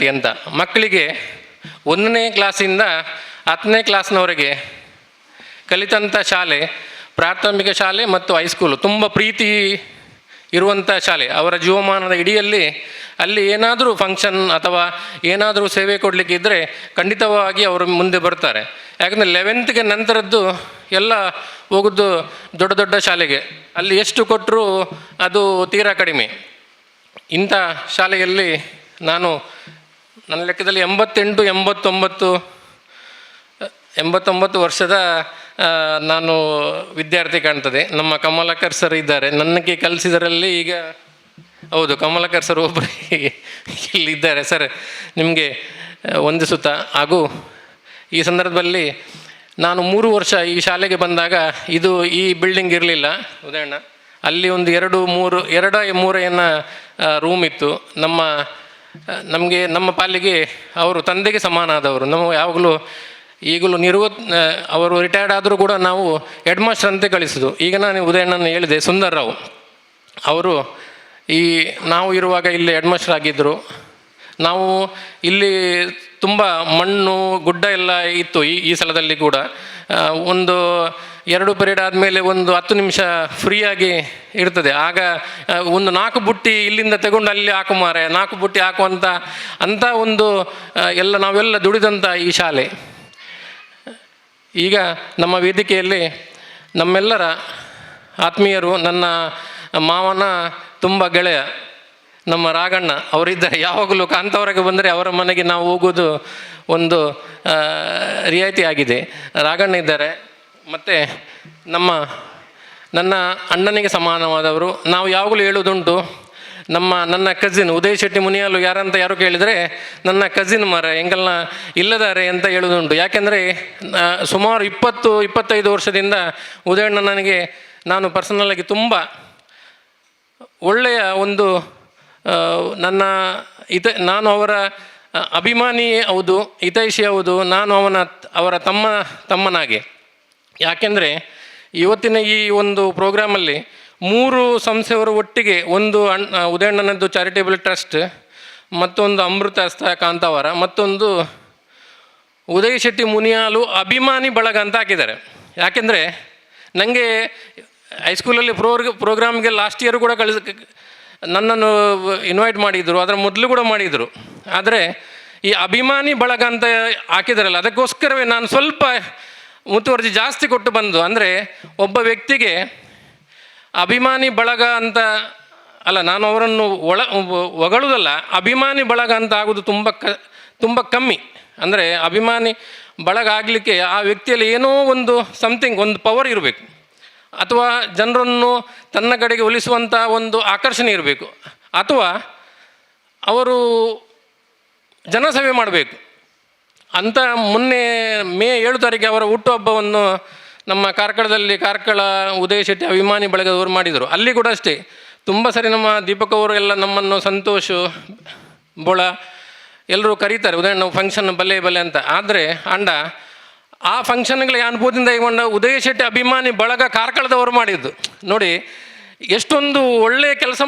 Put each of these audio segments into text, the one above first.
ವಿದ್ಯಾರ್ಥಿ ಅಂತ. ಮಕ್ಕಳಿಗೆ 1ನೇ ಕ್ಲಾಸಿಂದ 10ನೇ ಕ್ಲಾಸ್ನವರೆಗೆ ಕಲಿತಂಥ ಶಾಲೆ, ಪ್ರಾಥಮಿಕ ಶಾಲೆ ಮತ್ತು ಹೈಸ್ಕೂಲು ತುಂಬ ಪ್ರೀತಿ ಇರುವಂಥ ಶಾಲೆ. ಅವರ ಜೀವಮಾನದ ಇಡಿಯಲ್ಲಿ ಅಲ್ಲಿ ಏನಾದರೂ ಫಂಕ್ಷನ್ ಅಥವಾ ಏನಾದರೂ ಸೇವೆ ಕೊಡಲಿಕ್ಕೆ ಇದ್ದರೆ ಖಂಡಿತವಾಗಿ ಅವರು ಮುಂದೆ ಬರ್ತಾರೆ. ಯಾಕಂದರೆ 11th ನಂತರದ್ದು ಎಲ್ಲ ಹೋಗೋದು ದೊಡ್ಡ ದೊಡ್ಡ ಶಾಲೆಗೆ, ಅಲ್ಲಿ ಎಷ್ಟು ಕೊಟ್ಟರೂ ಅದು ತೀರಾ ಕಡಿಮೆ. ಇಂಥ ಶಾಲೆಯಲ್ಲಿ ನಾನು ನನ್ನ ಲೆಕ್ಕದಲ್ಲಿ 89 ವರ್ಷದ ನಾನು ವಿದ್ಯಾರ್ಥಿ ಕಾಣ್ತದೆ. ನಮ್ಮ ಕಮಲಾಕರ್ ಸರ್ ಇದ್ದಾರೆ, ನನಗೆ ಕಲಿಸಿದರಲ್ಲಿ ಈಗ. ಹೌದು, ಕಮಲಾಕರ್ ಸರ್ ಒಬ್ಬರು ಇಲ್ಲಿದ್ದಾರೆ. ಸರ್ ನಿಮಗೆ ವಂದಿಸುತ್ತಾ, ಹಾಗೂ ಈ ಸಂದರ್ಭದಲ್ಲಿ ನಾನು 3 ವರ್ಷ ಈ ಶಾಲೆಗೆ ಬಂದಾಗ ಈ ಬಿಲ್ಡಿಂಗ್ ಇರಲಿಲ್ಲ ಉದಯಣ್ಣ. ಅಲ್ಲಿ ಒಂದು 2-3 ರೂಮ್ ಇತ್ತು. ನಮ್ಮ ಪಾಲಿಗೆ ಅವರು ತಂದೆಗೆ ಸಮಾನ ಆದವರು. ನಾವು ಯಾವಾಗಲೂ ಈಗಲೂ ಅವರು ರಿಟೈರ್ಡ್ ಆದರೂ ಕೂಡ ನಾವು ಹೆಡ್ ಮಾಸ್ಟರ್ ಅಂತ ಕಳಿಸೋದು. ಈಗ ನಾನು ಉದಯಣ್ಣನ ಹೇಳಿದೆ, ಸುಂದರ್ ರಾವ್ ಅವರು ನಾವು ಇರುವಾಗ ಇಲ್ಲಿ ಹೆಡ್ ಮಾಸ್ಟರ್ ಆಗಿದ್ದರು. ನಾವು ಇಲ್ಲಿ ತುಂಬ ಮಣ್ಣು ಗುಡ್ಡ ಎಲ್ಲ ಇತ್ತು ಈ ಸ್ಥಳದಲ್ಲಿ ಕೂಡ. ಒಂದು 2 ಪೀರಿಯಡ್ ಆದಮೇಲೆ ಒಂದು 10 ನಿಮಿಷ ಫ್ರೀಯಾಗಿ ಇರ್ತದೆ. ಆಗ ಒಂದು 4 ಬುಟ್ಟಿ ಇಲ್ಲಿಂದ ತಗೊಂಡು ಅಲ್ಲಿ ಹಾಕು ಮಾರೆ, 4 ಬುಟ್ಟಿ ಹಾಕುವಂಥ ಒಂದು ನಾವೆಲ್ಲ ದುಡಿದಂಥ ಈ ಶಾಲೆ. ಈಗ ನಮ್ಮ ವೇದಿಕೆಯಲ್ಲಿ ನಮ್ಮೆಲ್ಲರ ಆತ್ಮೀಯರು, ನನ್ನ ಮಾವನ ತುಂಬ ಗೆಳೆಯ ನಮ್ಮ ರಾಘಣ್ಣ ಅವರಿದ್ದಾರೆ. ಯಾವಾಗಲೂ ಕಾಂತವರೆಗೆ ಬಂದರೆ ಅವರ ಮನೆಗೆ ನಾವು ಹೋಗೋದು ಒಂದು ರಿಯಾಯಿತಿ ಆಗಿದೆ. ರಾಘಣ್ಣ ಇದ್ದಾರೆ. ಮತ್ತು ನನ್ನ ಅಣ್ಣನಿಗೆ ಸಮಾನವಾದವರು. ನಾವು ಯಾವಾಗಲೂ ಹೇಳೋದುಂಟು, ನನ್ನ ಕಸಿನ್ ಉದಯ್ ಶೆಟ್ಟಿ ಮುನಿಯಾಲು ಯಾರು ಕೇಳಿದರೆ ನನ್ನ ಕಸಿನ್ ಎಂಗೆಲ್ಲ ಇಲ್ಲದಾರೆ ಅಂತ ಹೇಳೋದುಂಟು. ಯಾಕೆಂದರೆ ಸುಮಾರು 20-25 ವರ್ಷದಿಂದ ಉದಯಣ್ಣ ನಾನು ಪರ್ಸನಲಾಗಿ ತುಂಬ ಒಳ್ಳೆಯ ಒಂದು ನಾನು ಅವರ ಅಭಿಮಾನಿ ಹೌದು, ಹಿತೈಷಿ ಹೌದು. ನಾನು ಅವರ ತಮ್ಮನಾಗೆ. ಯಾಕೆಂದರೆ ಇವತ್ತಿನ ಈ ಒಂದು ಪ್ರೋಗ್ರಾಮಲ್ಲಿ 3 ಸಂಸ್ಥೆಯವರು ಒಟ್ಟಿಗೆ, ಒಂದು ಉದಯಣ್ಣನದ್ದು ಚಾರಿಟೇಬಲ್ ಟ್ರಸ್ಟ್, ಮತ್ತೊಂದು ಅಮೃತ ಹಸ್ತ ಕಾಂತಾವರ, ಮತ್ತೊಂದು ಉದಯ್ ಶೆಟ್ಟಿ ಮುನಿಯಾಲು ಅಭಿಮಾನಿ ಬಳಗ ಅಂತ ಹಾಕಿದ್ದಾರೆ. ಯಾಕೆಂದರೆ ನನಗೆ ಹೈಸ್ಕೂಲಲ್ಲಿ ಪ್ರೋಗ್ರಾಮ್ಗೆ ಲಾಸ್ಟ್ ಇಯರ್ ಕೂಡ ನನ್ನನ್ನು ಇನ್ವೈಟ್ ಮಾಡಿದರು, ಅದರ ಮೊದಲು ಕೂಡ ಮಾಡಿದರು. ಆದರೆ ಈ ಅಭಿಮಾನಿ ಬಳಗ ಅಂತ ಹಾಕಿದಾರಲ್ಲ, ಅದಕ್ಕೋಸ್ಕರವೇ ನಾನು ಸ್ವಲ್ಪ ಮುತುವರ್ಜಿ ಜಾಸ್ತಿ ಕೊಟ್ಟು ಬಂದು. ಅಂದರೆ ಒಬ್ಬ ವ್ಯಕ್ತಿಗೆ ಅಭಿಮಾನಿ ಬಳಗ ಅಂತ ಅಲ್ಲ, ನಾನು ಅವರನ್ನು ಹೊಗಳುವುದಲ್ಲ, ಅಭಿಮಾನಿ ಬಳಗ ಅಂತ ಆಗೋದು ತುಂಬ ಕಮ್ಮಿ. ಅಂದರೆ ಅಭಿಮಾನಿ ಬಳಗ ಆಗಲಿಕ್ಕೆ ಆ ವ್ಯಕ್ತಿಯಲ್ಲಿ ಏನೋ ಒಂದು ಒಂದು ಪವರ್ ಇರಬೇಕು, ಅಥವಾ ಜನರನ್ನು ತನ್ನ ಕಡೆಗೆ ಒಲಿಸುವಂಥ ಒಂದು ಆಕರ್ಷಣೆ ಇರಬೇಕು, ಅಥವಾ ಅವರು ಜನಸೇವೆ ಮಾಡಬೇಕು ಅಂತ. ಮೊನ್ನೆ ಮೇ 7 ತಾರೀಕು ಅವರ ಹುಟ್ಟುಹಬ್ಬವನ್ನು ನಮ್ಮ ಕಾರ್ಕಳ ಉದಯ್ ಶೆಟ್ಟಿ ಅಭಿಮಾನಿ ಬಳಗದವರು ಮಾಡಿದರು. ಅಲ್ಲಿ ಕೂಡ ಅಷ್ಟೇ ತುಂಬ ಸರಿ ನಮ್ಮ ದೀಪಕ್ ಅವರು ಎಲ್ಲ ನಮ್ಮನ್ನು ಸಂತೋಷ್ ಬೋಳ ಎಲ್ಲರೂ ಕರೀತಾರೆ, ಉದಯಣ್ಣ ಫಂಕ್ಷನ್ ಬಲ್ಲೆ ಅಂತ. ಆದರೆ ಆ ಫಂಕ್ಷನ್ಗಳ ಅನುಭವದಿಂದ ಇಗೊಂಡ ಉದಯ್ ಶೆಟ್ಟಿ ಅಭಿಮಾನಿ ಬಳಗ ಕಾರ್ಕಳದವರು ಮಾಡಿದ್ದು ನೋಡಿ. ಎಷ್ಟೊಂದು ಒಳ್ಳೆಯ ಕೆಲಸ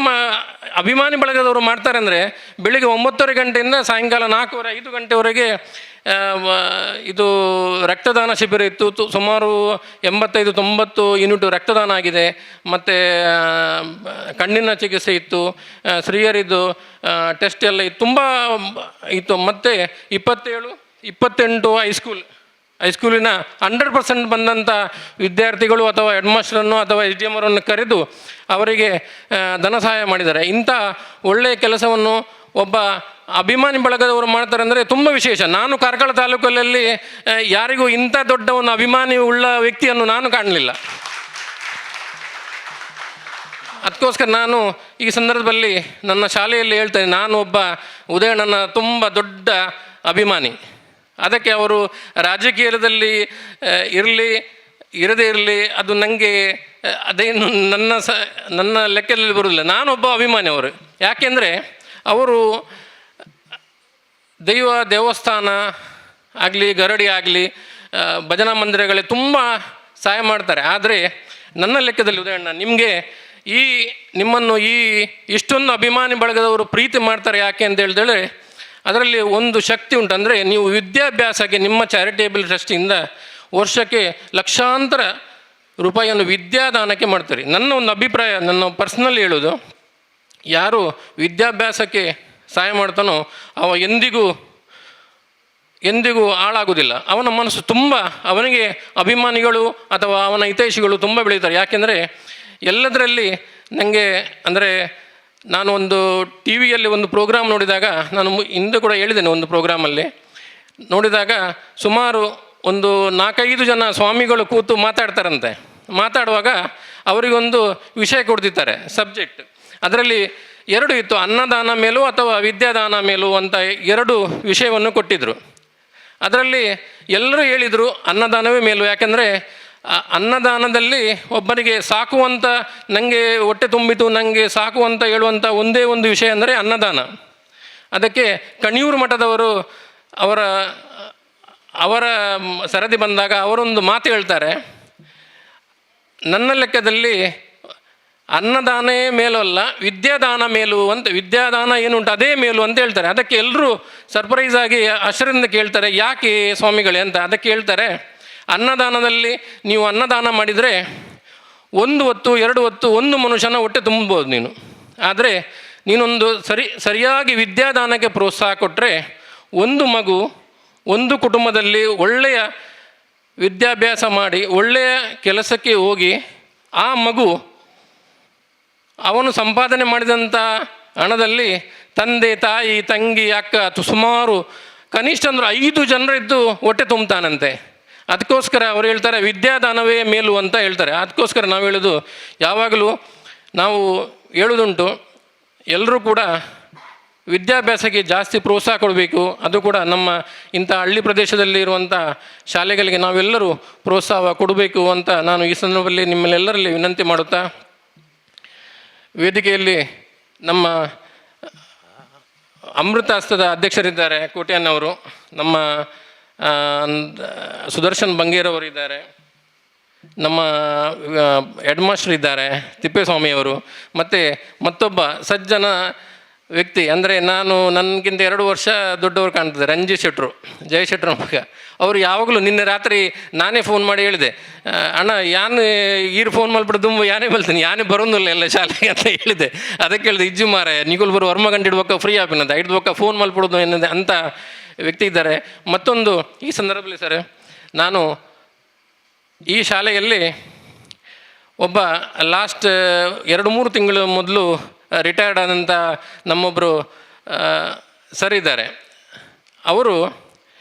ಅಭಿಮಾನಿ ಬಳಗದವರು ಮಾಡ್ತಾರೆ. ಅಂದರೆ ಬೆಳಿಗ್ಗೆ 9:30 ಗಂಟೆಯಿಂದ ಸಾಯಂಕಾಲ 4:30-5 ಗಂಟೆವರೆಗೆ ಇದು ರಕ್ತದಾನ ಶಿಬಿರ ಇತ್ತು. ಸುಮಾರು 85-90 ಯೂನಿಟ್ ರಕ್ತದಾನ ಆಗಿದೆ. ಮತ್ತು ಕಣ್ಣಿನ ಚಿಕಿತ್ಸೆ ಇತ್ತು, ಸ್ತ್ರೀಯರಿದ್ದು ಟೆಸ್ಟ್ ಎಲ್ಲ ಇತ್ತು, ತುಂಬ ಇತ್ತು. ಮತ್ತು 27-28 ಹೈಸ್ಕೂಲಿನ 100% ಬಂದಂಥ ವಿದ್ಯಾರ್ಥಿಗಳು ಅಥವಾ ಹೆಡ್ ಮಾಸ್ಟರನ್ನು ಅಥವಾ SDM ಅವರನ್ನು ಕರೆದು ಅವರಿಗೆ ಧನ ಸಹಾಯ ಮಾಡಿದ್ದಾರೆ. ಇಂಥ ಒಳ್ಳೆಯ ಕೆಲಸವನ್ನು ಒಬ್ಬ ಅಭಿಮಾನಿ ಬಳಗದವರು ಮಾಡ್ತಾರೆ ಅಂದರೆ ತುಂಬ ವಿಶೇಷ. ನಾನು ಕಾರ್ಕಳ ತಾಲೂಕಲ್ಲಿ ಯಾರಿಗೂ ಇಂಥ ದೊಡ್ಡ ಒಂದು ಅಭಿಮಾನಿ ಉಳ್ಳ ವ್ಯಕ್ತಿಯನ್ನು ನಾನು ಕಾಣಲಿಲ್ಲ. ಅದಕ್ಕೋಸ್ಕರ ನಾನು ಈ ಸಂದರ್ಭದಲ್ಲಿ ನನ್ನ ಶಾಲೆಯಲ್ಲಿ ಹೇಳ್ತೇನೆ, ನಾನು ಒಬ್ಬ ಉದಯಣ್ಣನ ತುಂಬ ದೊಡ್ಡ ಅಭಿಮಾನಿ. ಅದಕ್ಕೆ ಅವರು ರಾಜಕೀಯದಲ್ಲಿ ಇರದೇ ಇರಲಿ, ಅದು ನನಗೆ ಅದೇನು ನನ್ನ ಲೆಕ್ಕದಲ್ಲಿ ಬರುವುದಿಲ್ಲ. ನಾನೊಬ್ಬ ಅಭಿಮಾನಿ ಅವರು. ಯಾಕೆಂದರೆ ಅವರು ದೇವಸ್ಥಾನ ಆಗಲಿ, ಗರಡಿ ಆಗಲಿ, ಭಜನಾ ಮಂದಿರಗಳೇ ತುಂಬ ಸಹಾಯ ಮಾಡ್ತಾರೆ. ಆದರೆ ನನ್ನ ಲೆಕ್ಕದಲ್ಲಿ ಉದಯಣ್ಣ, ನಿಮ್ಮನ್ನು ಇಷ್ಟೊಂದು ಅಭಿಮಾನಿ ಬಳಗದವರು ಪ್ರೀತಿ ಮಾಡ್ತಾರೆ ಯಾಕೆ ಅಂತ ಹೇಳಿದ್ರೆ, ಅದರಲ್ಲಿ ಒಂದು ಶಕ್ತಿ ಉಂಟು. ಅಂದರೆ ನೀವು ವಿದ್ಯಾಭ್ಯಾಸಕ್ಕೆ ನಿಮ್ಮ ಚಾರಿಟೇಬಲ್ ಟ್ರಸ್ಟಿಂದ ವರ್ಷಕ್ಕೆ ಲಕ್ಷಾಂತರ ರೂಪಾಯಿಯನ್ನು ವಿದ್ಯಾದಾನಕ್ಕೆ ಮಾಡ್ತಾರೆ. ನನ್ನ ಒಂದು ಅಭಿಪ್ರಾಯ, ನನ್ನ ಪರ್ಸ್ನಲ್ ಹೇಳೋದು, ಯಾರು ವಿದ್ಯಾಭ್ಯಾಸಕ್ಕೆ ಸಹಾಯ ಮಾಡ್ತಾನೋ ಅವ ಎಂದಿಗೂ ಹಾಳಾಗೋದಿಲ್ಲ. ಅವನ ಮನಸ್ಸು ತುಂಬ, ಅವನಿಗೆ ಅಭಿಮಾನಿಗಳು ಅಥವಾ ಅವನ ಹಿತೈಷಿಗಳು ತುಂಬ ಬೆಳೀತಾರೆ. ಯಾಕೆಂದರೆ ಎಲ್ಲದರಲ್ಲಿ ನನಗೆ, ಅಂದರೆ ನಾನು ಒಂದು ಟಿ ವಿಯಲ್ಲಿ ಒಂದು ಪ್ರೋಗ್ರಾಮ್ ನೋಡಿದಾಗ, ನಾನು ಹಿಂದೆ ಕೂಡ ಹೇಳಿದ್ದೇನೆ, ಒಂದು ಪ್ರೋಗ್ರಾಮಲ್ಲಿ ನೋಡಿದಾಗ ಸುಮಾರು ಒಂದು 4-5 ಜನ ಸ್ವಾಮಿಗಳು ಕೂತು ಮಾತಾಡ್ತಾರಂತೆ. ಮಾತಾಡುವಾಗ ಅವರಿಗೊಂದು ವಿಷಯ ಕೊಡ್ತಿದ್ದಾರೆ, ಸಬ್ಜೆಕ್ಟ್. ಅದರಲ್ಲಿ 2 ಇತ್ತು, ಅನ್ನದಾನ ಮೇಲೂ ಅಥವಾ ವಿದ್ಯಾದಾನ ಮೇಲೂ ಅಂತ 2 ವಿಷಯವನ್ನು ಕೊಟ್ಟಿದ್ದರು. ಅದರಲ್ಲಿ ಎಲ್ಲರೂ ಹೇಳಿದರು ಅನ್ನದಾನವೇ ಮೇಲು. ಯಾಕೆಂದರೆ ಅನ್ನದಾನದಲ್ಲಿ ಒಬ್ಬನಿಗೆ ಸಾಕುವಂಥ, ನನಗೆ ಹೊಟ್ಟೆ ತುಂಬಿತು, ನನಗೆ ಸಾಕುವಂತ ಹೇಳುವಂಥ ಒಂದೇ ಒಂದು ವಿಷಯ ಅಂದರೆ ಅನ್ನದಾನ. ಅದಕ್ಕೆ ಕಣಿಯೂರು ಮಠದವರು ಅವರ ಸರದಿ ಬಂದಾಗ ಅವರೊಂದು ಮಾತು ಹೇಳ್ತಾರೆ, ನನ್ನ ಲೆಕ್ಕದಲ್ಲಿ ಅನ್ನದಾನೇ ಮೇಲು ಅಲ್ಲ, ವಿದ್ಯಾದಾನ ಮೇಲು ಅಂತ. ವಿದ್ಯಾದಾನ ಏನುಂಟು ಅದೇ ಮೇಲು ಅಂತ ಹೇಳ್ತಾರೆ. ಅದಕ್ಕೆ ಎಲ್ಲರೂ ಸರ್ಪ್ರೈಸ್ ಆಗಿ ಅಷ್ಟರಿಂದ ಕೇಳ್ತಾರೆ, ಯಾಕೆ ಸ್ವಾಮಿಗಳೇ ಅಂತ. ಅದಕ್ಕೆ ಹೇಳ್ತಾರೆ, ಅನ್ನದಾನದಲ್ಲಿ ನೀವು ಅನ್ನದಾನ ಮಾಡಿದರೆ 1 ಹೊತ್ತು 2 ಹೊತ್ತು ಒಂದು ಮನುಷ್ಯನ ಹೊಟ್ಟೆ ತುಂಬೋದು ನೀನು. ಆದರೆ ನೀನೊಂದು ಸರಿಯಾಗಿ ವಿದ್ಯಾದಾನಕ್ಕೆ ಪ್ರೋತ್ಸಾಹ ಕೊಟ್ಟರೆ, ಒಂದು ಮಗು ಒಂದು ಕುಟುಂಬದಲ್ಲಿ ಒಳ್ಳೆಯ ವಿದ್ಯಾಭ್ಯಾಸ ಮಾಡಿ ಒಳ್ಳೆಯ ಕೆಲಸಕ್ಕೆ ಹೋಗಿ ಆ ಮಗು ಅವನು ಸಂಪಾದನೆ ಮಾಡಿದಂಥ ಹಣದಲ್ಲಿ ತಂದೆ, ತಾಯಿ, ತಂಗಿ, ಅಕ್ಕ ಸುಮಾರು ಕನಿಷ್ಠ ಅಂದ್ರೆ 5 ಜನರಿದ್ದು ಹೊಟ್ಟೆ ತುಂಬ್ತಾನಂತೆ. ಅದಕ್ಕೋಸ್ಕರ ಅವ್ರು ಹೇಳ್ತಾರೆ ವಿದ್ಯಾದಾನವೇ ಮೇಲು ಅಂತ ಹೇಳ್ತಾರೆ. ಅದಕ್ಕೋಸ್ಕರ ನಾವು ಹೇಳೋದು, ಯಾವಾಗಲೂ ನಾವು ಹೇಳೋದುಂಟು, ಎಲ್ಲರೂ ಕೂಡ ವಿದ್ಯಾಭ್ಯಾಸಕ್ಕೆ ಜಾಸ್ತಿ ಪ್ರೋತ್ಸಾಹ ಕೊಡಬೇಕು. ಅದು ಕೂಡ ನಮ್ಮ ಇಂಥ ಹಳ್ಳಿ ಪ್ರದೇಶದಲ್ಲಿ ಇರುವಂಥ ಶಾಲೆಗಳಿಗೆ ನಾವೆಲ್ಲರೂ ಪ್ರೋತ್ಸಾಹ ಕೊಡಬೇಕು ಅಂತ ನಾನು ಈ ಸಂದರ್ಭದಲ್ಲಿ ನಿಮ್ಮಲ್ಲೆಲ್ಲರಲ್ಲಿ ವಿನಂತಿ ಮಾಡುತ್ತಾ, ವೇದಿಕೆಯಲ್ಲಿ ನಮ್ಮ ಅಮೃತಾಸ್ತದ ಅಧ್ಯಕ್ಷರಿದ್ದಾರೆ ಕೋಟ್ಯಾನ್ನವರು, ನಮ್ಮ ಸುದರ್ಶನ್ ಬಂಗೇರವರಿದ್ದಾರೆ, ನಮ್ಮ ಹೆಡ್ ಮಾಸ್ಟರ್ ಇದ್ದಾರೆ ತಿಪ್ಪೇಸ್ವಾಮಿಯವರು, ಮತ್ತು ಮತ್ತೊಬ್ಬ ಸಜ್ಜನ ವ್ಯಕ್ತಿ, ಅಂದರೆ ನನಗಿಂತ 2 ವರ್ಷ ದೊಡ್ಡವರು ಕಾಣ್ತದೆ, ರಂಜಿತ್ ಶೆಟ್ರು, ಜಯ ಶೆಟ್ರ ಮಗ. ಅವರು ಯಾವಾಗಲೂ ನಿನ್ನೆ ರಾತ್ರಿ ನಾನೇ ಫೋನ್ ಮಾಡಿ ಹೇಳಿದೆ, ಅಣ್ಣ ಈರು ಫೋನ್ ಮಾಡಿಬಿಟ್ಟು ತುಂಬ ಯಾನೇ ಬಲ್ತೀನಿ, ಯಾನೇ ಬರೋದಿಲ್ಲ ಎಲ್ಲ ಶಾಲೆಗೆ ಅಂತ ಹೇಳಿದೆ. ಅದಕ್ಕೆ ಹೇಳಿದೆ, ಇಜ್ಜು ಮಾರೆ ನಿಗುಲ್ ಬರೋ ವರ್ಮ ಗಂಟೆ ಇಡ್ಬೇಕ ಫ್ರೀ ಆಪಿನದ 5 ಬೊಕ್ಕ ಫೋನ್ ಮಾಡಿಬಿಡೋದು ಎನ್ನದೆ ಅಂತ ವ್ಯಕ್ತಿ ಇದ್ದಾರೆ. ಮತ್ತೊಂದು ಈ ಸಂದರ್ಭದಲ್ಲಿ ಸರ್, ನಾನು ಈ ಶಾಲೆಯಲ್ಲಿ ಒಬ್ಬ ಲಾಸ್ಟ್ 2-3 ತಿಂಗಳು ಮೊದಲು ರಿಟೈರ್ಡ್ ಆದಂಥ ನಮ್ಮೊಬ್ಬರು ಸರ್ ಇದ್ದಾರೆ. ಅವರು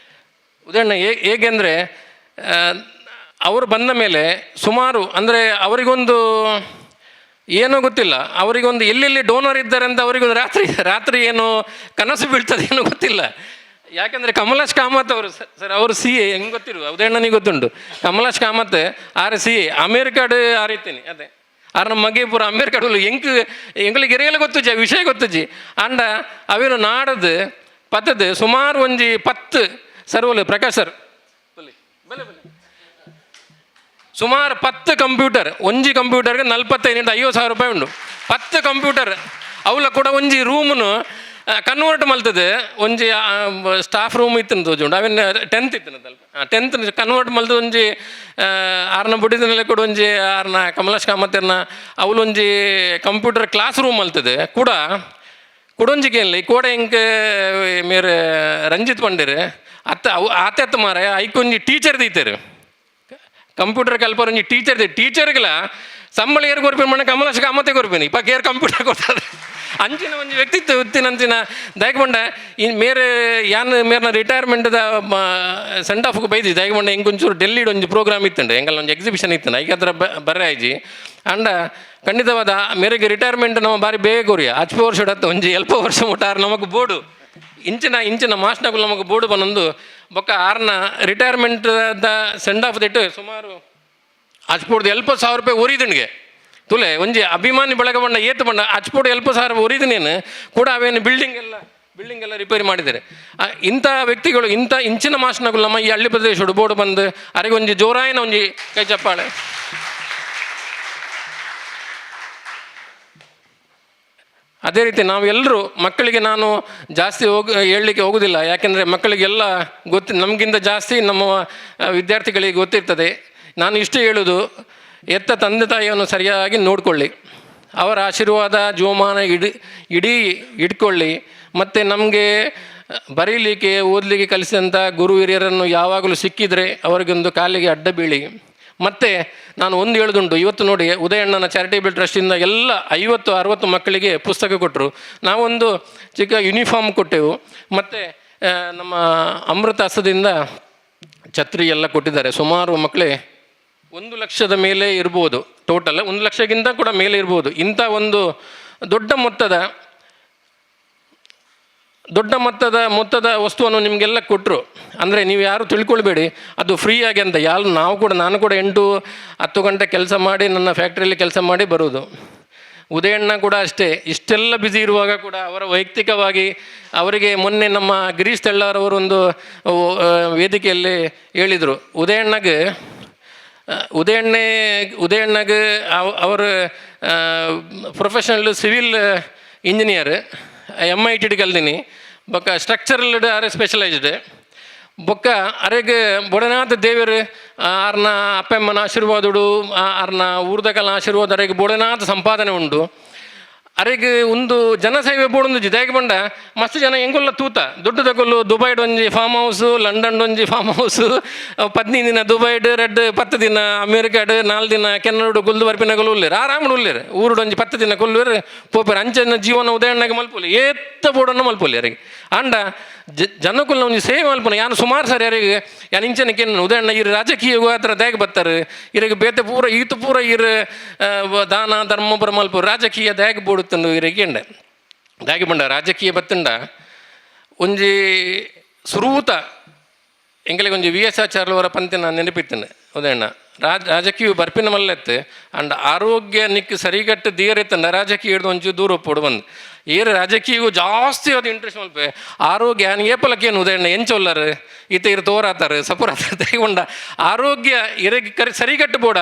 ಉದಾಹರಣೆ ಹೇಗೆಂದರೆ, ಅವರು ಬಂದ ಮೇಲೆ ಸುಮಾರು, ಅಂದರೆ ಅವರಿಗೊಂದು ಏನೋ ಗೊತ್ತಿಲ್ಲ, ಅವರಿಗೊಂದು ಎಲ್ಲೆಲ್ಲಿ ಡೋನರ್ ಇದ್ದಾರೆ ಅಂತ ಅವರಿಗೊಂದು ರಾತ್ರಿ ಏನು ಕನಸು ಬೀಳ್ತದೆ ಏನೋ ಗೊತ್ತಿಲ್ಲ. ಯಾಕೆಂದರೆ ಕಮಲಾಶ್ ಕಾಮತ್ ಅವರು ಸರ್, ಅವರು ಸಿ ಎ, ಹೆಂಗೆ ಗೊತ್ತಿರುವ ಉದಯಣ್ಣನಿಗೆ ಗೊತ್ತುಂಟು. ಕಮಲಾಶ್ ಕಾಮತ್ ಸಿ ಎ ಅಮೇರಿಕಾಡು ಆರಿತೀನಿ ಅದೇ ನಮ್ಮ ಮಗೆ ಪೂರ ಅಮೇರಿಕಾಡು ಎಂಗಳಿಗೆ ಎರೆಯಲ್ಲ ಗೊತ್ತುಜಿ, ಆ ವಿಷಯ ಗೊತ್ತುಜಿ. ಅಂಡ ಅವೇನು ನಾಡದು ಪತ್ತದು ಸುಮಾರು ಒಂಜಿ 10 ಸರ್ವಲು ಪ್ರಕಾಶ್ ಸರ್ ಸುಮಾರು 10 ಕಂಪ್ಯೂಟರ್, ಒಂಜಿ ಕಂಪ್ಯೂಟರ್ಗೆ 45-50 ರೂಪಾಯಿ ಉಂಟು. 10 ಕಂಪ್ಯೂಟರ್ ಅವಳ ಕೂಡ ಒಂಜಿ ರೂಮ್ನು ಕನ್ವರ್ಟ್ ಮಲ್ತದೆ. ಒಂಜಿ ಸ್ಟಾಫ್ ರೂಮ್ ಇತ್ತು ತೋಜುಂಡು, ಅವೇನು 10th ಇತ್ತು, 10th ಕನ್ವರ್ಟ್ ಮಲ್ತದ ಒಂಜಿ 6ನ ಬುಡಿದನೆಲ್ಲ ಕೂಡ ಒಂಜಿ 6ನ ಕಮಲಾಶ್ ಕಾಮತ್ತರ್ನ ಅವಳೊಂಜಿ ಕಂಪ್ಯೂಟರ್ ಕ್ಲಾಸ್ ರೂಮ್ ಮಲ್ತದೆ ಕೂಡ ಕುಡೊಂಜಿಗೆ ಇಲ್ಲ. ಈ ಕೋಡೆ ಇಂಕ ಮೇರೆ ರಂಜಿತ್ ಪಂಡೇರು ಆತ ಮಾರ ಐಕೊಂಜಿ ಟೀಚರ್ ದೀತಾರೆ, ಕಂಪ್ಯೂಟರ್ ಕಲ್ಪರ್ ಒಂಜಿ ಟೀಚರ್ಗಳ ಸಂಬಳ ಏರು ಕೊರ್ಪೇನು ಮಣ್ಣ ಕಮಲಾಶ್ ಕಾಮತ್ತೆ ಕೊರ್ಪೇನು ಇಪ್ಪ ಕೇರ್ ಕಂಪ್ಯೂಟರ್ ಕೊಡ್ತಾರೆ. ಅಂಚಿನ ಒಂಜಿ ವ್ಯಕ್ತಿತ್ವ ಇತ್ತಿನಂಚಿನ ದಯಕೊಂಡ ಮೇರ್ನ ರಿಟೈರ್ಮೆಂಟ್ದ ಸೆಂಡ್ ಆಫ್ಗೆ ಬೈದಿ ದಯಕೊಂಡ ಹೆಂಗೊಂಚೂರು ಡೆಲ್ಲಿಡ್ ಒಂಜಿ ಪ್ರೋಗ್ರಾಮ್ ಇತ್ತಂಡೆ, ಎಂಗಲ್ಲ ಒಂಜಿ ಎಕ್ಸಿಬಿಷನ್ ಇತ್ತಂಡ, ಈಗ ಅದರ ಬರ್ರೆ ಆಯ್ಜಿ ಅಂಡ ಖಂಡಿತವಾದ ಮೇರೆಗೆ ರಿಟೈರ್ಮೆಂಟ್ ನಾವು ಬಾರಿ ಬೇಗ ಕೊರಿಯ 10 ವರ್ಷ ಒಂಜಿ 11 ವರ್ಷ ಮುಟ್ಟಾರು ನಮಗೆ ಬೋರ್ಡು ಇಂಚಿನ ಮಾಸ್ನಗಳು ನಮಗೆ ಬೋರ್ಡು ಬಂದೊಂದು ಬೊಕ್ಕ 6ನ ರಿಟೈರ್ಮೆಂಟ್ದ ಸೆಂಡ್ ಆಫ್ ದಿಟ್ಟು ಸುಮಾರು 10,000 ರೂಪಾಯಿ ಒರಿದಣಿಗೆ ತುಲೆ ಒಂಜಿ ಅಭಿಮಾನಿ ಬಳಗ ಬಣ್ಣ ಏತು ಬಣ್ಣ 10,000 ಒರಿದನೇನು ಕೂಡ ಅವೇನು ಬಿಲ್ಡಿಂಗ್ ಎಲ್ಲ ರಿಪೇರಿ ಮಾಡಿದ್ದಾರೆ. ಇಂಥ ವ್ಯಕ್ತಿಗಳು, ಇಂಚಿನ ಮಾಸ್ನಗಳು ನಮ್ಮ ಈ ಹಳ್ಳಿ ಪ್ರದೇಶಗಳು ಬೋರ್ಡು ಬಂದು ಅರೆಗೆ ಒಂಜಿ ಜೋರಾಯಿನ ಒಂಜಿ ಕೈ ಚಪ್ಪಾಳೆ. ಅದೇ ರೀತಿ ನಾವೆಲ್ಲರೂ ಮಕ್ಕಳಿಗೆ ನಾನು ಜಾಸ್ತಿ ಹೇಳಲಿಕ್ಕೆ ಹೋಗೋದಿಲ್ಲ, ಯಾಕೆಂದರೆ ಮಕ್ಕಳಿಗೆಲ್ಲ ನಮಗಿಂತ ಜಾಸ್ತಿ ನಮ್ಮ ವಿದ್ಯಾರ್ಥಿಗಳಿಗೆ ಗೊತ್ತಿರ್ತದೆ. ನಾನು ಇಷ್ಟು ಹೇಳೋದು, ಎತ್ತ ತಂದೆ ತಾಯಿಯನ್ನು ಸರಿಯಾಗಿ ನೋಡಿಕೊಳ್ಳಿ, ಅವರ ಆಶೀರ್ವಾದ ಜೀವಮಾನ ಇಡೀ ಇಟ್ಕೊಳ್ಳಿ. ಮತ್ತು ನಮಗೆ ಬರೀಲಿಕ್ಕೆ ಓದಲಿಕ್ಕೆ ಕಲಿಸಿದಂಥ ಗುರು ಹಿರಿಯರನ್ನು ಯಾವಾಗಲೂ ಸಿಕ್ಕಿದರೆ ಅವರಿಗೊಂದು ಕಾಲಿಗೆ ಅಡ್ಡ ಬೀಳಿ. ಮತ್ತು ನಾನು ಒಂದು ಹೇಳೋದುಂಟು, ಇವತ್ತು ನೋಡಿ ಉದಯಣ್ಣನ ಚಾರಿಟೇಬಲ್ ಟ್ರಸ್ಟಿಂದ ಎಲ್ಲ 50-60 ಮಕ್ಕಳಿಗೆ ಪುಸ್ತಕ ಕೊಟ್ಟರು. ನಾವೊಂದು ಚಿಕ್ಕ ಯೂನಿಫಾರ್ಮ್ ಕೊಟ್ಟೆವು. ಮತ್ತು ನಮ್ಮ ಅಮೃತ ಹಸ್ತದಿಂದ ಛತ್ರಿ ಎಲ್ಲ ಕೊಟ್ಟಿದ್ದಾರೆ. ಸುಮಾರು ಮಕ್ಕಳೇ 1 ಲಕ್ಷದ ಮೇಲೆ ಇರ್ಬೋದು, ಟೋಟಲ್ 1 ಲಕ್ಷಕ್ಕಿಂತ ಕೂಡ ಮೇಲೆ ಇರ್ಬೋದು. ಇಂಥ ಒಂದು ದೊಡ್ಡ ಮೊತ್ತದ ವಸ್ತುವನ್ನು ನಿಮಗೆಲ್ಲ ಕೊಟ್ಟರು. ಅಂದರೆ ನೀವು ಯಾರು ತಿಳ್ಕೊಳ್ಬೇಡಿ, ಅದು ಫ್ರೀಯಾಗಿ ಅಂತ. ನಾನು ಕೂಡ 8-10 ಗಂಟೆ ಕೆಲಸ ಮಾಡಿ ನನ್ನ ಫ್ಯಾಕ್ಟ್ರಿಯಲ್ಲಿ ಕೆಲಸ ಮಾಡಿ ಬರೋದು. ಉದಯಣ್ಣ ಕೂಡ ಅಷ್ಟೇ, ಇಷ್ಟೆಲ್ಲ ಬ್ಯುಸಿ ಇರುವಾಗ ಕೂಡ ಅವರ ವೈಯಕ್ತಿಕವಾಗಿ ಅವರಿಗೆ ಮೊನ್ನೆ ನಮ್ಮ ಗಿರೀಶ್ ತೆಳ್ಳಾರವರು ಒಂದು ವೇದಿಕೆಯಲ್ಲಿ ಹೇಳಿದರು, ಉದಯಣ್ಣಗೆ ಅವರು ಪ್ರೊಫೆಷನಲ್ ಸಿವಿಲ್ ಇಂಜಿನಿಯರ್, MIT ಕಲ್ದಿನಿ, ಬೊಕ್ಕ ಸ್ಟ್ರಕ್ಚರಲ್ ಆರ್ ಸ್ಪೆಷಲೈಸ್ಡ್, ಬೊಕ್ಕ ಅರೆಗೆ ಬೊಡನಾಥ ದೇವರು ಆರ್ನ ಅಪ್ಪಮ್ಮನ ಆಶೀರ್ವಾದಡು ಆರ್ನ ಊರ್ದಕಲ ಆಶೀರ್ವಾದ ಅರೆಗೆ ಬೊಡನಾಥ ಸಂಪಾದನೆ ಉಂಡು. ಅರೆಗೆ ಒಂದು ಜನಸೇವೆ ಬೋಡೊಂದು ಜಿದಾಗಿ ಬಂಡ ಮಸ್ತ್ ಜನ ಹೆಂಗೊಲ್ಲ ತೂತ ದೊಡ್ಡ ತಗೊಳ್ಳು. ದುಬೈಡ್ ಒಂಜಿ ಫಾರ್ಮ್ ಹೌಸು, ಲಂಡನ್ ಒಂಜಿ ಫಾರ್ಮ್ ಹೌಸು, 15 ದಿನ ದುಬೈಡ್, 10 ದಿನ ಅಮೇರಿಕಾಡ್, 4 ದಿನ ಕೆನಡ ಗುಲ್ದು ಬರ್ಪಿನ ಕೊಲ್ಲುಲ್ಲೇರು, ಆರಾಮಡು ಉಳ್ಳೇರು. ಊರುಡು ಒಂಜಿ 10 ದಿನ ಕೊಲ್ಲುವರು ಪೋಪೇರು. ಅಂಚನ ಜೀವನ ಉದಯಣ್ಣಗೆ ಮಲ್ಪೊಲಿ, ಏತ್ತ ಬೋಡನ್ನು ಮಲ್ಪೊಲಿ. ಅರಿಗೆ ಅಂಡ ಜನಕ್ಕುಲ್ಲ ಒಂಜಿ ಸೇವೆ ಮಲ್ಪನ. ಯಾನು ಸುಮಾರು ಸಾರಿ ಅರಿಗೆ ಯಾನು ಇಂಚನಕ್ಕೆ ಉದಯಣ್ಣ ಇರು ರಾಜಕೀಯ ಹತ್ರ ದ್ಯಾಗ ಬರ್ತಾರೆ, ಇರಿಗೆ ಬೇತೆ ಪೂರ ಈತು ಪೂರ ಇರು ದಾನ ಧರ್ಮ ಪುರ ಮಲ್ಪ ರಾಜಕೀಯ ದ್ಯಾಗ ಬೋಡುತ್ತಂಡು ಇರಿಗೆ ದ್ಯಾಗಿ ಬಂಡ ರಾಜಕೀಯ ಬತ್ತಂಡ ಒಂಜಿ ಸುರೂತ ಎಂಗಳಿಗೆ ಒಂಜಿ VS ಆಚಾರ್ಯವರ ಪಂತಿನ ನೆನಪಿತ್ತೇನೆ. ಉದಯಣ್ಣ ರಾಜಕೀಯ ಬರ್ಪಿನ ಮಲ್ಲೆತ್ತು ಅಂಡ್ ಆರೋಗ್ಯ ನಿಕ್ ಸರಿಗಟ್ಟು ದೀರೆತ್ತಂಡ ರಾಜಕೀಯ ಹಿಡಿದು ಒಂಚೂರು ದೂರ ಒಪ್ಪೋಡು ಬಂದು ಏರು ರಾಜಕೀಯಗೂ ಜಾಸ್ತಿ ಅದು ಇಂಟ್ರೆಸ್ಟ್ ಮಲ್ಪೆ. ಆರೋಗ್ಯ ಏಪಲಕ್ಕೇನು ಉದಯಣ್ಣ ಎಂಚೊಲ್ಲರು ಇರು ತೋರಾತಾರೆ ಸಪುರಾತ ದಯಗೊಂಡ ಆರೋಗ್ಯ ಇರಗೆ ಸರಿಗಟ್ಟು ಬೋಡ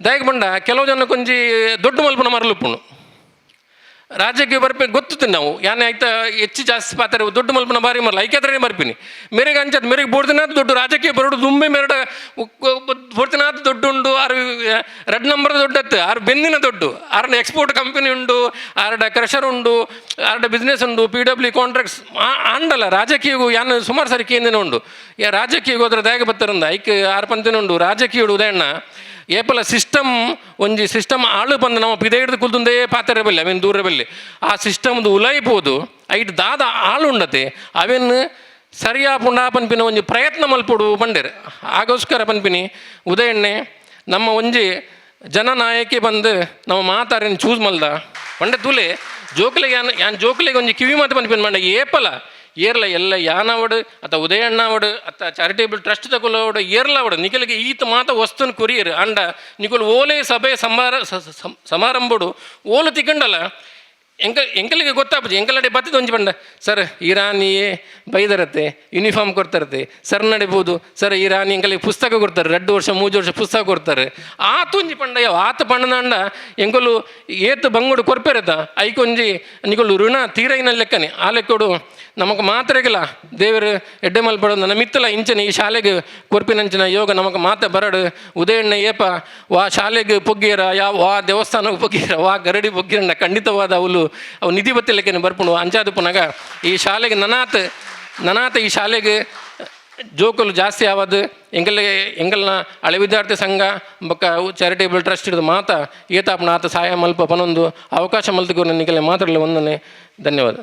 ದಯಗೊಂಡ ಕೆಲವು ಜನ ಕೊಂಚಿ ದೊಡ್ಡ ಮಲ್ಪನ ಮರಲುಪ್ಪುಣು ರಾಜ್ಯಕ್ಕೆ ಬರ್ಬೇಕು ಗೊತ್ತು ನಾವು ಯಾನೆ ಆಯ್ತಾ ಹೆಚ್ಚು ಜಾಸ್ತಿ ಪಾತ್ರೆ ದೊಡ್ಡ ಮಲ್ಪನ ಬಾರಿ ಮರಲ್ಲ ಐಕ್ಯತ್ರೇ ಬರ್ತೀನಿ ಮೇರೆಗೆ ಅಂಚದ್ ಮೇರೆಗೆ ಬೋಡ್ದಿನಾಥ ದೊಡ್ಡ ರಾಜಕೀಯ ಬರೋಡು ದುಂಬೆ ಮೇರಡ ಬೋಡ್ದಿನಾಥ ದೊಡ್ಡ ಉಂಡು ಆರು ರೆಡ್ ನಂಬರ್ ದೊಡ್ಡತ್ತು ಆರು ಬೆನ್ನಿನ ದೊಡ್ಡ ಆರಡ ಎಕ್ಸ್ಪೋರ್ಟ್ ಕಂಪನಿ ಉಂಡು ಆರಡ ಕ್ರಷರ್ ಉಂಡು ಆರಡ ಬಿಸ್ನೆಸ್ ಉಂಡು PW ಕಾಂಟ್ರಾಕ್ಟ್ಸ್ ಆಂಡಲ್ಲ ರಾಜಕೀಯಗೂ ಯಾನು ಸುಮಾರು ಸರಿ ಕೇಂದ್ರನೇ ಉಂಡು ರಾಜಕೀಯಗೂ ಅದ್ರ ದ್ಯಾಗ ಬತ್ತಾರಂದ ಐಕ್ ಆರು ಪಂತಿನ ಉಂಡು ರಾಜಕೀಯ ಉದಯಣ್ಣ ಏಪಲ ಸಿಸ್ಟಮ್ ಆಳು ಬಂದು ನಾವು ಪಿದೆ ಹಿಡಿದು ಕುಲ್ತುಂದೇ ಪಾತ್ರೆ ಬಲ್ಲಿ ಅವೇನು ದೂರ ಬಲ್ಲಿ ಆ ಸಿಸ್ಟಮ್ದು ಉಲಾಯಿಬೋದು ಐಟ್ ದಾದ ಆಳು ಉಂಡತೆ ಅವೇನು ಸರಿಯಾ ಪುಂಡ ಪನ್ಪಿನ ಒಂಜಿ ಪ್ರಯತ್ನ ಮಲ್ಪೊಡು ಬಂಡೇರು ಆಗೋಸ್ಕರ ಪನ್ಪಿನಿ ಉದಯಣ್ಣೆ ನಮ್ಮ ಒಂಜಿ ಜನನಾಯಕಿ ಬಂದು ನಾವು ಮಾತಾರೇನು ಚೂಸ್ ಮಲ್ದ ಬಂಡೆ ತೂಲೆ ಜೋಕ್ಲಿಗೆ ಯಾನ್ ಜೋಕ್ಲಿಗೆ ಒಂಜಿ ಕಿವಿ ಮಾತು ಪನ್ಪಿನ ಮಂಡ ಏಪಲ ಏರ್ಲ ಎಲ್ಲ ಯಾನವಡು ಅಥವಾ ಉದಯಣ್ಣವಡು ಅಥವಾ ಚಾರಿಟೇಬಲ್ ಟ್ರಸ್ಟ್ ತಗೊಳ್ಳೋಡು ಏರ್ಲವಡು ನಿಖಲಿಗೆ ಈತ ಮಾತ ವಸ್ತುನ ಕೊರಿಯರು ಅಂಡ ನಿಖಲು ಓಲೆ ಸಭೆ ಸಮಾರಂಭಡು ಓಲು ತಿಕ್ಕಂಡಲ್ಲ ಎಂಕಲಿಗೆ ಗೊತ್ತಾಗ್ಬೋದು ಎಂಕಲಡೆ ಬತ್ತದ ಒಂಜಿ ಬಂಡ ಸರ್ ಈ ರಾಣಿಯೇ ಬೈದರತ್ತೆ ಯೂನಿಫಾರ್ಮ್ ಕೊಡ್ತಾರತ್ತೆ ಸರ್ ನಡಿಬೋದು ಸರ್ ಈ ರಾಣಿ ಎಂಕಲಿಗೆ ಪುಸ್ತಕ ಕೊಡ್ತಾರೆ 2 ವರ್ಷ 3 ವರ್ಷ ಪುಸ್ತಕ ಕೊಡ್ತಾರೆ ಆತೊಂಜಿ ಪಂಡ ಯಾವ ಆತ ಪಂಡದಂಡ ಎಂಕಲು ಏತು ಬಂಗುಡು ಕೊರ್ಪೆರತ ಐಕೊಂಜಿ ನಿಕಲು ಋಣ ತೀರೈನ ಲೆಕ್ಕನೆ ಆ ಲೆಕ್ಕಡು ನಮಗೆ ಮಾತ್ರೆಗಿಲ್ಲ ದೇವರು ಎಡ್ಡೆ ಮಲ್ಪಡೋದು ನನ್ನ ಮಿತ್ತಲ ಇಂಚನೆ ಈ ಶಾಲೆಗೆ ಕೊರ್ಪಿನಂಚಿನ ಯೋಗ ನಮಗೆ ಮಾತೆ ಬರಡು ಉದಯಣ್ಣ ಏಪ ವಾ ಶಾಲೆಗೆ ಪೊಗ್ಗಿರ ವಾ ದೇವಸ್ಥಾನಕ್ಕೆ ಪೊಗ್ಗಿರ ವಾ ಗರಡಿ ಪೊಗ್ಗಿರ ಖಂಡಿತವಾದ ಅವು ನಿಧಿ ಬತ್ತಿ ಲೆಕ್ಕನೆ ಬರ್ಪುಣು ಅಂಚಾದ ಪುನಗ ಈ ಶಾಲೆಗೆ ನನಾತ ಈ ಶಾಲೆಗೆ ಜೋಕಲು ಜಾಸ್ತಿ ಆವದು ಎಂಗಲ್ನ ಹಳೆ ವಿದ್ಯಾರ್ಥಿ ಸಂಘ ಬೊಕ್ಕ ಚಾರಿಟೇಬಲ್ ಟ್ರಸ್ಟ್ ಹಿಡಿದು ಮಾತ ಏತಾಪನ ಆತ ಸಹಾಯ ಮಲ್ಪ ಪನೊಂದು ಅವಕಾಶ ಮಲ್ತಿಗೂ ನನಗೆ ಮಾತ್ರಲ್ಲ ಒಂದನೇ ಧನ್ಯವಾದ.